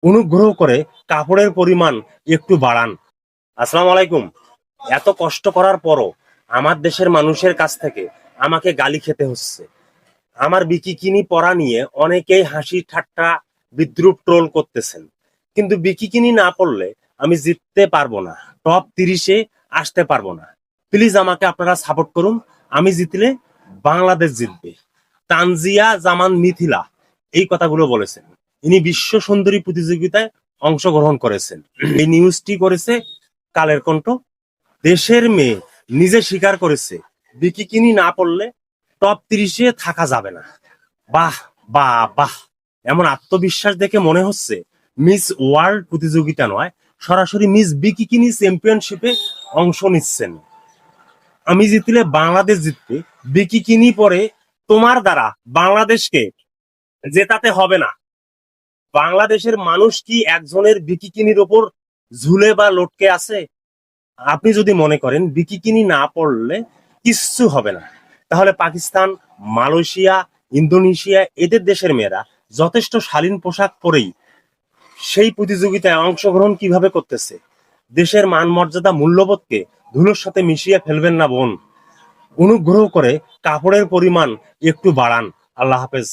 অনুগ্রহ করে কাপড়ের পরিমাণ একটু বাড়ান। আসসালামু আলাইকুম। এত কষ্ট করার পরও আমার দেশের মানুষের কাছ থেকে আমাকে গালি খেতে হচ্ছে। আমার বিকিকিনি পরা নিয়ে অনেকেই হাসি ঠাট্টা বিদ্রূপ ট্রোল করতেছেন, কিন্তু বিকিকিনি না পরলে আমি জিততে পারবো না, টপ 30-এ আসতে পারবো না। প্লিজ আমাকে আপনারা সাপোর্ট করুন। আমি জিতলে বাংলাদেশ জিতবে। তানজিয়া জামান মিথিলা এই কথাগুলো বলেছেন। ইনি বিশ্ব সুন্দরী প্রতিযোগিতায় অংশগ্রহণ করেছেন। এই নিউজটি করেছে কালের কণ্ঠ। দেশের মেয়ে নিজে স্বীকার করেছে বিকিকিনি না পড়লে টপ 30-এ থাকা যাবে না। বাহ বাহ বাহ! এমন আত্মবিশ্বাস দেখে মনে হচ্ছে মিস ওয়ার্ল্ড প্রতিযোগিতা নয়, সরাসরি মিস বিকিকিনি চ্যাম্পিয়নশিপে অংশ নিচ্ছেন। আমি জিতলে বাংলাদেশ জিতবে। বিকিকিনি পরে তোমার দ্বারা বাংলাদেশকে জেতাতে হবে না। বাংলাদেশের মানুষ কি একজনের বিকিকিনির ওপর ঝুলে বা লটকে আছে? আপনি যদি মনে করেন বিকিকিনি না পড়লে কিচ্ছু হবে না, তাহলে পাকিস্তান, মালয়েশিয়া, ইন্দোনেশিয়া এদের দেশের মেয়েরা যথেষ্ট শালীন পোশাক পরেই সেই প্রতিযোগিতায় অংশগ্রহণ কিভাবে করতেছে? দেশের মান মর্যাদা মূল্যবোধকে ধুলোর সাথে মিশিয়ে ফেলবেন না বোন। অনুগ্রহ করে কাপড়ের পরিমাণ একটু বাড়ান। আল্লাহ হাফেজ।